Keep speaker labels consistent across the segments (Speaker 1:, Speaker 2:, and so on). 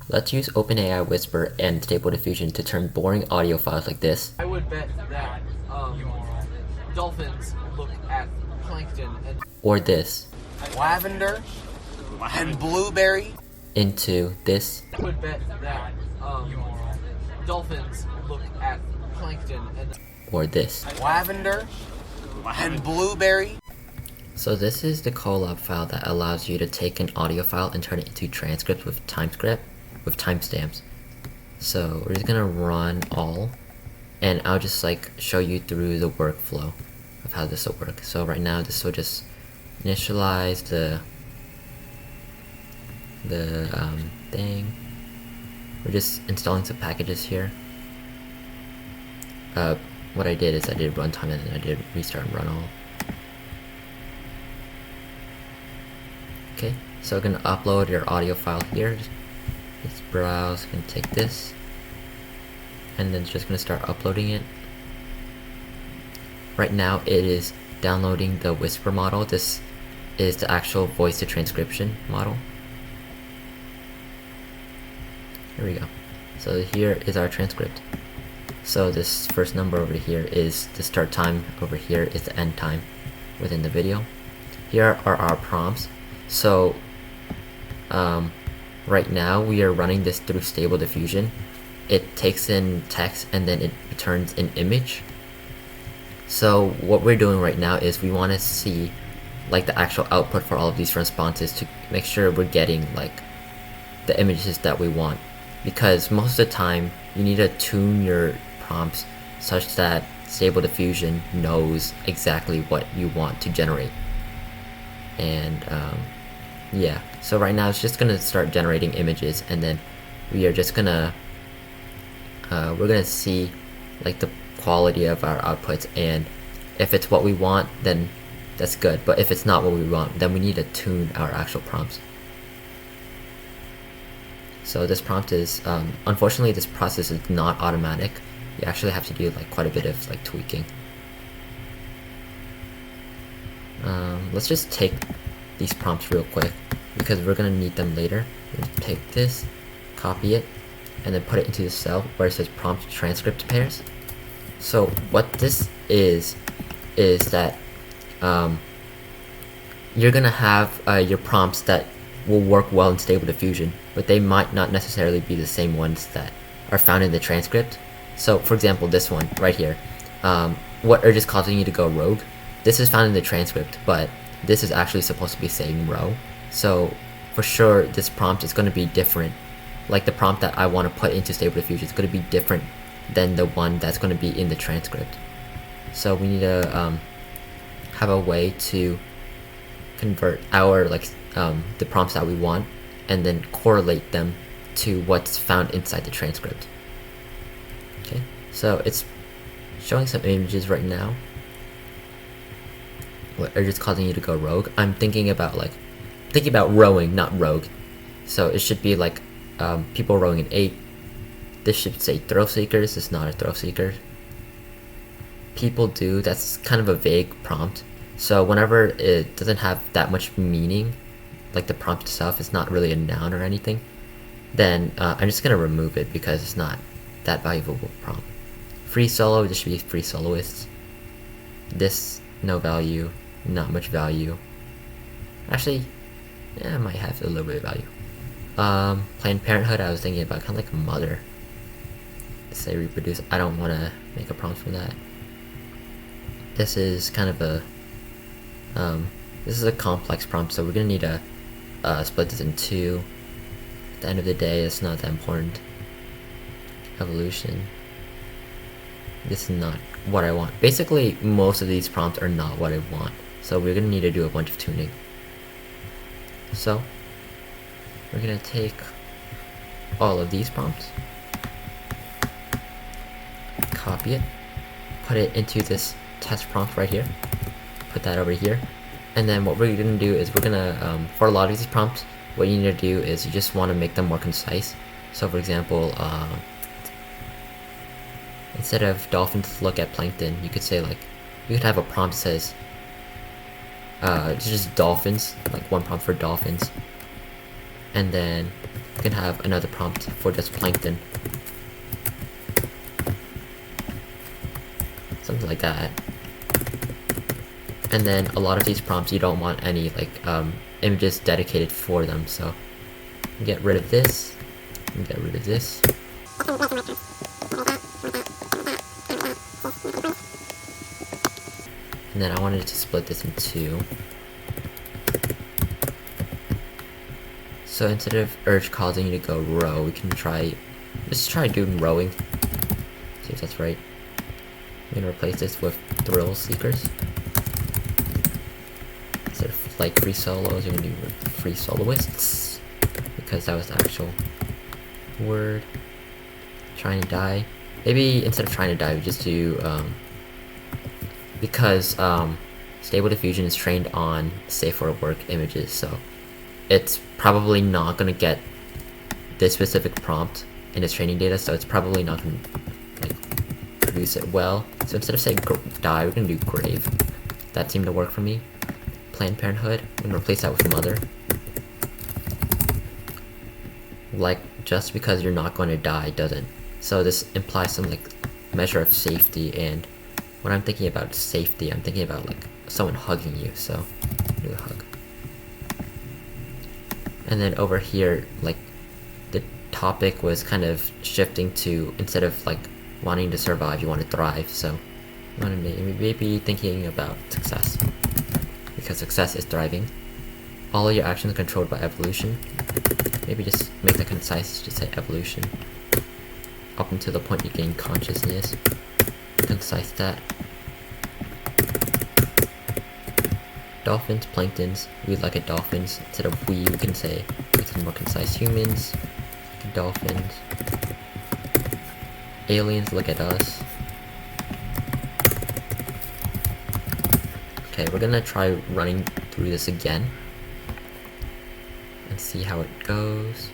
Speaker 1: Let's use OpenAI Whisper and Stable Diffusion to turn boring audio files like this.
Speaker 2: I would bet that dolphins look at plankton and
Speaker 1: Or this.
Speaker 2: lavender and blueberry.
Speaker 1: Into this.
Speaker 2: I would bet that dolphins look at plankton and
Speaker 1: Or this.
Speaker 2: lavender and blueberry.
Speaker 1: So this is the Colab file that allows you to take an audio file and turn it into transcripts with timestamps. So we're just gonna run all, and I'll just like show you through the workflow of how this will work. So right now this will just initialize the thing. We're just installing some packages here. What I did is I did runtime and then I did restart and run all. Okay, so we're gonna upload your audio file here. Let's browse, gonna take this, and then it's just gonna start uploading it. Right now it is downloading the Whisper model. This is the actual voice to transcription model. Here we go. So here is our transcript. So this first number over here is the start time, over here is the end time within the video. Here are our prompts. So right now we are running this through Stable Diffusion. It takes in text and then it returns an image. So what we're doing right now is we want to see like the actual output for all of these responses to make sure we're getting like the images that we want, because most of the time you need to tune your prompts such that Stable Diffusion knows exactly what you want to generate. And yeah, so right now it's just gonna start generating images, and then we are just gonna we're gonna see like the quality of our outputs, and if it's what we want, then that's good, but if it's not what we want, then we need to tune our actual prompts. So this prompt is unfortunately this process is not automatic. You actually have to do like quite a bit of like tweaking. Let's just take these prompts real quick because we're gonna need them later. We'll take this, copy it, and then put it into the cell where it says prompt transcript pairs. So what this is that you're gonna have your prompts that will work well in Stable Diffusion, but they might not necessarily be the same ones that are found in the transcript. So for example, this one right here, what urge is causing you to go rogue? This is found in the transcript, but this is actually supposed to be saying row. So for sure this prompt is going to be different. Like the prompt that I want to put into Stable Diffusion is going to be different than the one that's going to be in the transcript. So we need to have a way to convert our the prompts that we want and then correlate them to what's found inside the transcript. Okay, so it's showing some images right now. What are just causing you to go rogue? I'm thinking about rowing, not rogue. So it should be like people rowing an 8. This should say thrill seekers. This is not a thrill seeker. People do, that's kind of a vague prompt. So whenever it doesn't have that much meaning, like the prompt itself is not really a noun or anything, then I'm just gonna remove it because it's not that valuable prompt. Free solo, this should be free soloists. This, no value, not much value. Actually, yeah, it might have a little bit of value. Planned Parenthood, I was thinking about kind of like a mother. Say reproduce, I don't want to make a prompt for that. This is kind of a this is a complex prompt, so we're gonna need to split this in two. At the end of the day, it's not that important. Evolution. This is not what I want. Basically, most of these prompts are not what I want, so we're gonna need to do a bunch of tuning. So we're gonna take all of these prompts, copy it, put it into this test prompt right here, put that over here, and then what we're gonna do is we're gonna for a lot of these prompts, what you need to do is you just want to make them more concise. So for example, instead of dolphins look at plankton, you could say like, you could have a prompt that says just dolphins, like one prompt for dolphins, and then you can have another prompt for just plankton. Something like that. And then a lot of these prompts you don't want any like images dedicated for them, so get rid of this and get rid of this. And then I wanted to split this in two. So instead of urge causing you to go row, we can just try doing rowing. See if that's right. I'm gonna replace this with thrill seekers. Instead of like free solos, you're gonna do free soloists, because that was the actual word. Trying to die. Maybe instead of trying to die, we just do because Stable Diffusion is trained on safe for work images, so it's probably not gonna get this specific prompt in its training data, so it's probably not gonna like produce it well. So instead of saying die, we're gonna do grave. That seemed to work for me. Planned Parenthood, I'm gonna replace that with mother. Like, just because you're not going to die doesn't. So this implies some like measure of safety, and when I'm thinking about safety, I'm thinking about like someone hugging you, so do a hug. And then over here, like the topic was kind of shifting to, instead of like wanting to survive, you want to thrive. So you want to maybe thinking about success, because success is thriving. All of your actions are controlled by evolution. Maybe just make that concise, just say evolution. Up until the point you gain consciousness. Concise that. Dolphins, planktons, we like it dolphins. Instead of we can say, make it more concise. Humans, dolphins. Aliens, look at us. Okay, we're gonna try running through this again and see how it goes.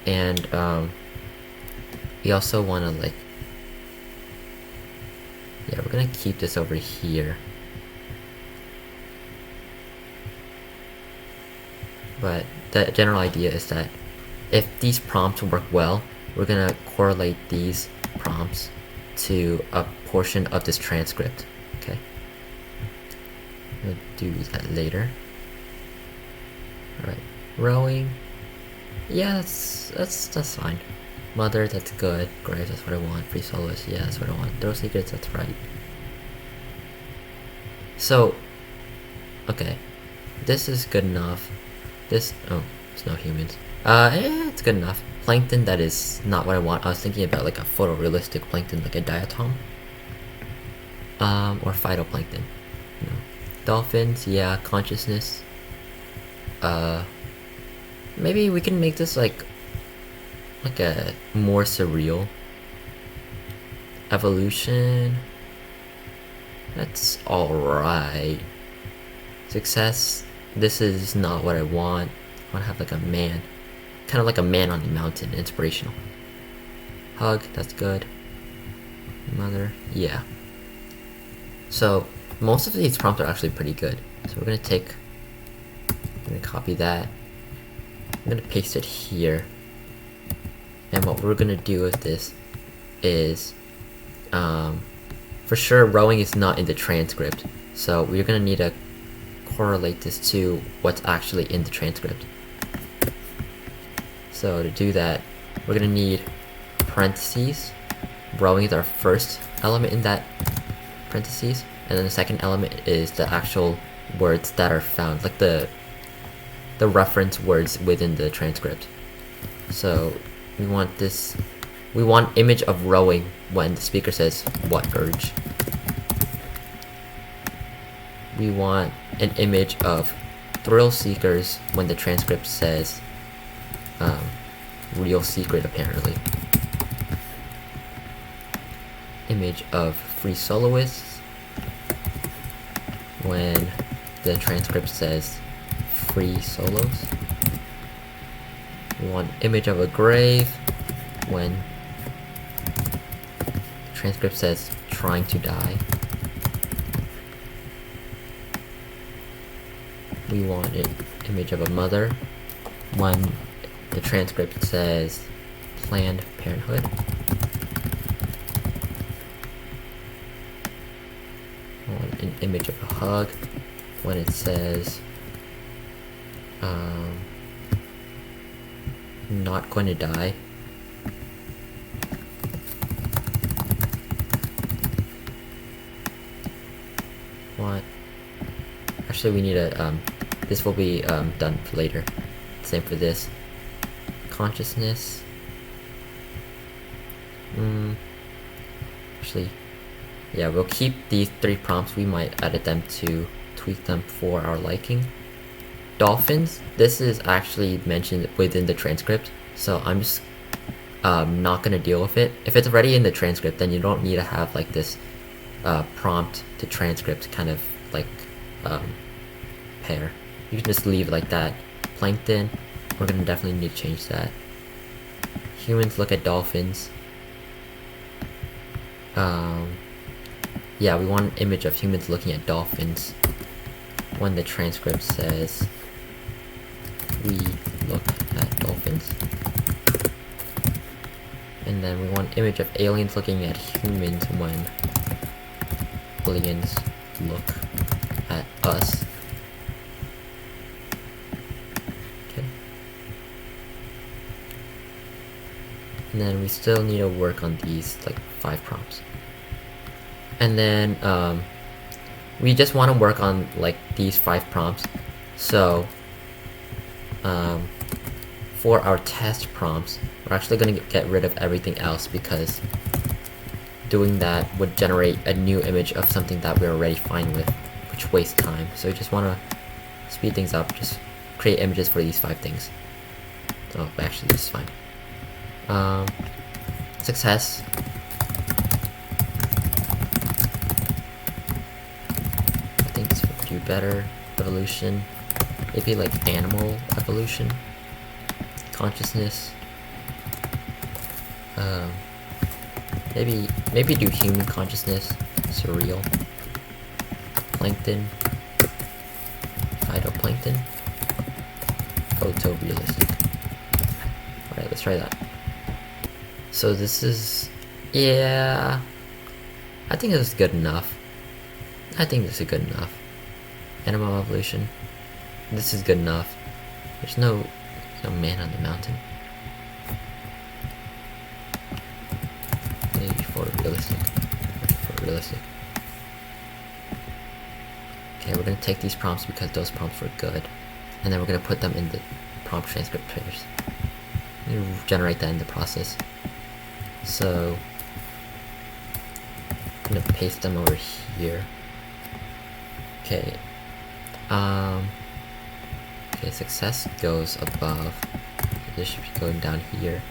Speaker 1: And we also want to like, yeah, we're gonna keep this over here. But the general idea is that if these prompts work well, we're gonna correlate these prompts to a portion of this transcript. Okay, I'm gonna do that later. All right, rowing. Yeah, that's fine. Mother, that's good. Grave, that's what I want. Free soloist, yeah, that's what I want. Throw secrets, that's right. So, okay, this is good enough. This, oh, it's no humans. It's good enough. Plankton, that is not what I want. I was thinking about like a photorealistic plankton, like a diatom. Or phytoplankton. No. Dolphins, yeah, consciousness. Maybe we can make this like a more surreal. Evolution. That's alright. Success. This is not what I want. I want to have like a man. Kind of like a man on the mountain. Inspirational. Hug. That's good. Mother. Yeah. So, most of these prompts are actually pretty good. So we're going to copy that. I'm going to paste it here. And what we're going to do with this is, for sure rowing is not in the transcript. So we're going to need to correlate this to what's actually in the transcript. So to do that, we're going to need parentheses. Rowing is our first element in that parentheses, and then the second element is the actual words that are found, like the reference words within the transcript. So we want image of rowing when the speaker says what urge. We want an image of thrill seekers when the transcript says real secret, apparently. Image of free soloists when the transcript says free solos. We want image of a grave when the transcript says trying to die. We want an image of a mother when the transcript says Planned Parenthood. I want an image of a hug. When it says not going to die. What? Actually, we need a this will be done later. Same for this. Consciousness. Actually, yeah, we'll keep these 3 prompts. We might edit them to tweak them for our liking. Dolphins, this is actually mentioned within the transcript, so I'm just not gonna deal with it. If it's already in the transcript, then you don't need to have like this prompt to transcript kind of like pair. You can just leave it like that. Plankton, we're gonna definitely need to change that. Humans look at dolphins. Yeah, we want an image of humans looking at dolphins. When the transcript says we look at dolphins. And then we want an image of aliens looking at humans when aliens look at us. Okay. And then we still need to work on these like 5 prompts. And then we just want to work on like these 5 prompts. So for our test prompts, we're actually going to get rid of everything else, because doing that would generate a new image of something that we're already fine with, which wastes time. So we just want to speed things up, just create images for these 5 things. Oh, actually this is fine. Success. I think this would do better. Evolution. Maybe like animal evolution. Consciousness. Maybe do human consciousness. Surreal. Plankton. Phytoplankton. Photorealistic. Alright, let's try that. So this is, yeah, I think this is good enough. I think this is good enough. Animal evolution. This is good enough. There's no man on the mountain. Maybe photorealistic. Photorealistic. Okay, we're gonna take these prompts because those prompts were good, and then we're gonna put them in the prompt transcript pairs. You generate that in the process. So I'm gonna paste them over here. Okay. Okay, success goes above. This should be going down here.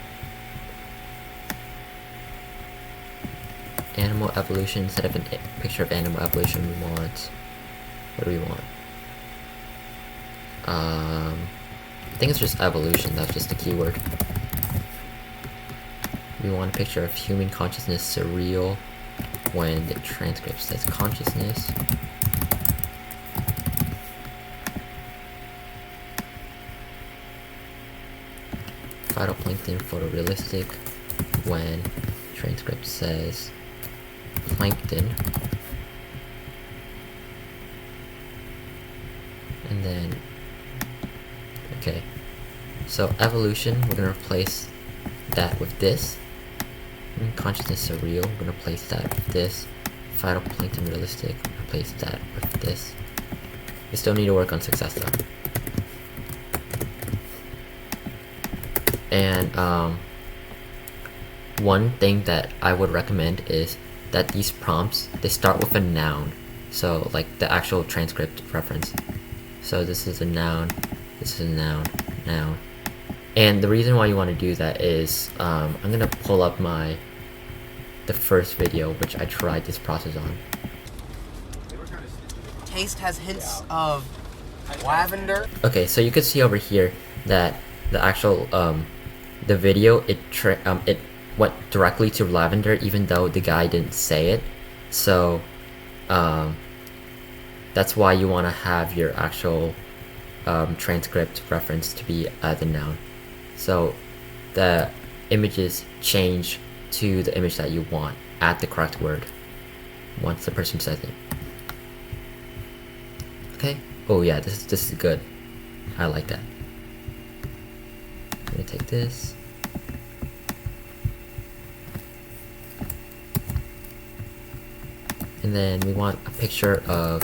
Speaker 1: Animal evolution, instead of a picture of animal evolution, we want, what do we want? I think it's just evolution, that's just the keyword. We want a picture of human consciousness surreal when the transcript says consciousness. Phytoplankton photorealistic when transcript says plankton. And then, okay, so evolution, we're gonna replace that with this. Consciousness surreal, we're gonna replace that with this. Phytoplankton realistic, replace that with this. We still need to work on success though. And one thing that I would recommend is that these prompts, they start with a noun. So like the actual transcript reference. So this is a noun, this is a noun, noun. And the reason why you want to do that is I'm gonna pull up the first video which I tried this process on.
Speaker 2: Taste has hints of lavender.
Speaker 1: Okay, so you can see over here that the actual the video, it went directly to lavender even though the guy didn't say it. So that's why you want to have your actual transcript reference to be the noun. So the images change to the image that you want at the correct word once the person says it. Okay. Oh yeah, this is good. I like that. I'm gonna take this. And then we want a picture of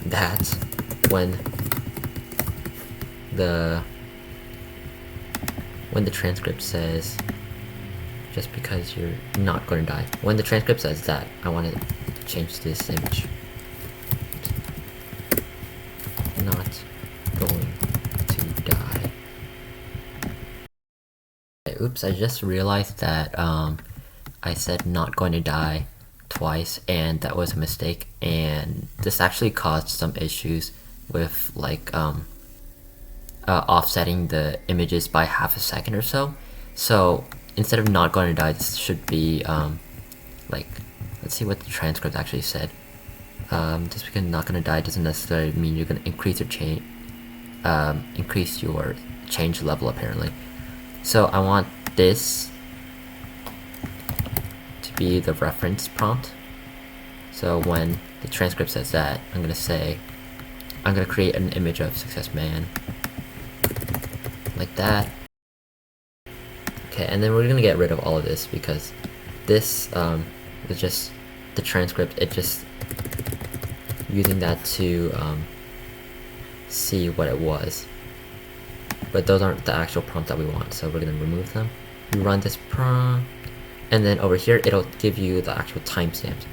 Speaker 1: that when the transcript says, just because you're not going to die. When the transcript says that, I want to change this image. Not going to die. Okay, oops, I just realized that I said not going to die twice, and that was a mistake, and this actually caused some issues with like offsetting the images by half a second or so. So instead of not going to die, this should be like, let's see what the transcript actually said. Just because not going to die doesn't necessarily mean you're going to increase your change level apparently. So I want this to be the reference prompt. So when the transcript says that, I'm going to create an image of Success Man like that. Okay, and then we're going to get rid of all of this because this is just the transcript. It just using that to see what it was, but those aren't the actual prompt that we want, so we're going to remove them. We run this prompt, and then over here it'll give you the actual timestamps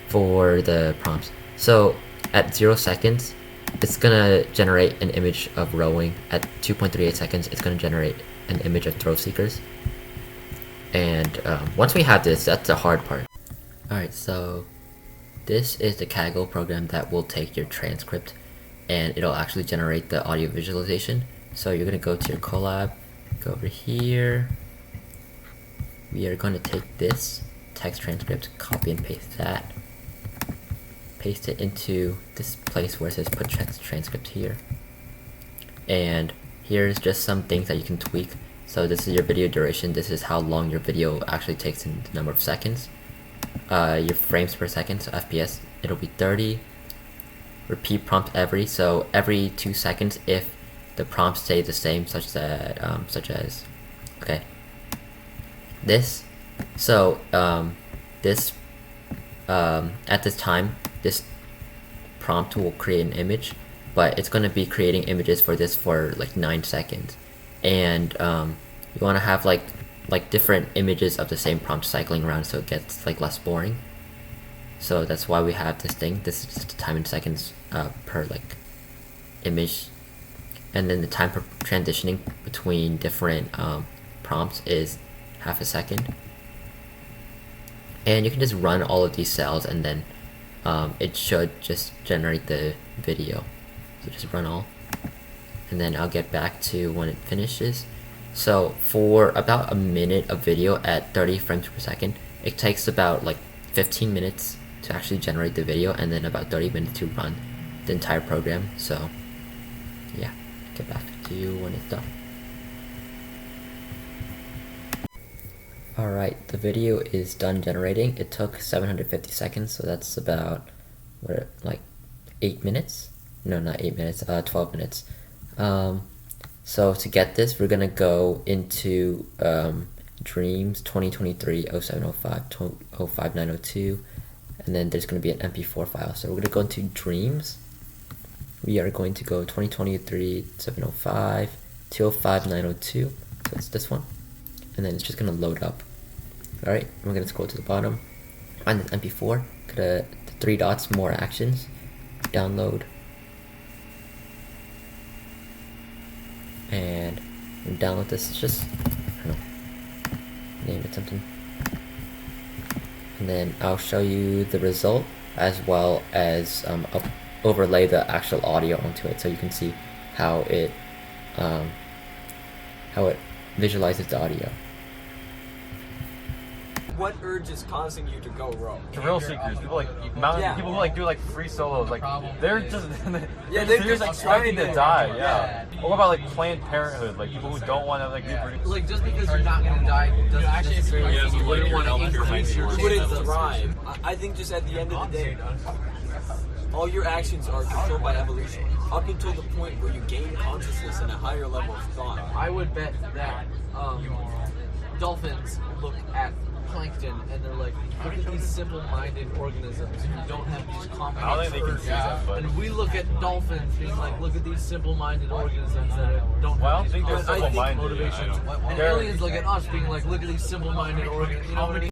Speaker 1: for the prompts. So at 0 seconds it's gonna generate an image of rowing. At 2.38 seconds it's gonna generate an image of throw seekers. And once we have this, that's the hard part. Alright, so this is the Kaggle program that will take your transcript and it'll actually generate the audio visualization. So you're gonna go to your collab, go over here. We are gonna take this text transcript, copy and paste that, paste it into this place where it says put text transcript here. And here's just some things that you can tweak. So this is your video duration. This is how long your video actually takes in the number of seconds. Your frames per second, so FPS, it'll be 30. Repeat prompt every, so every 2 seconds if the prompts stay the same, such as okay, this. So this at this time, this prompt will create an image, but it's going to be creating images for this for like 9 seconds, and you want to have like different images of the same prompt cycling around so it gets like less boring. So that's why we have this thing. This is the time in seconds per like image, and then the time for transitioning between different prompts is half a second. And you can just run all of these cells and then it should just generate the video. So just run all, and then I'll get back to when it finishes. So for about a minute of video at 30 frames per second, it takes about like 15 minutes to actually generate the video, and then about 30 minutes to run the entire program. So yeah, get back to you when it's done. Alright, the video is done generating. It took 750 seconds, so that's about like 8 minutes? No, not 8 minutes, 12 minutes. So to get this, we're gonna go into Dreams 2023 0705 05902, and then there's gonna be an MP4 file. So we're gonna go into Dreams. We are going to go 2023 705 205902. So it's this one, and then it's just gonna load up. Alright, we're gonna scroll to the bottom, find the MP4, go to the 3 dots, more actions, download, and download this. It's just, I don't know, name it something, and then I'll show you the result as well as overlay the actual audio onto it so you can see how it visualizes the audio.
Speaker 2: what urge is causing you to go rogue?
Speaker 3: Thrill seekers, people people who do free solos, they're just
Speaker 2: they're
Speaker 3: just
Speaker 2: just
Speaker 3: expecting
Speaker 2: trying
Speaker 3: to
Speaker 2: to-
Speaker 3: die. Yeah. Or what about Planned Parenthood, people who don't want to reproduce.
Speaker 4: Like, just because you're not gonna die doesn't necessarily mean you wouldn't want to increase your
Speaker 2: You wouldn't
Speaker 4: chances of
Speaker 2: thrive. I think just at the end of the day, all your actions are controlled by evolution. Up until the point where you gain consciousness and a higher level of thought.
Speaker 4: I would bet that dolphins look at plankton and they're like, look at these simple-minded organisms who don't have these complex
Speaker 3: I don't think they can
Speaker 4: urges.
Speaker 3: see that, but-
Speaker 4: And we look at dolphins being like, look at these simple-minded organisms that don't
Speaker 3: Well, I
Speaker 4: have
Speaker 3: don't think
Speaker 4: these
Speaker 3: they're
Speaker 4: complex
Speaker 3: simple-minded.
Speaker 4: motivations.
Speaker 3: I don't.
Speaker 4: And aliens look at us being like, look at these simple-minded organisms. You know what I mean?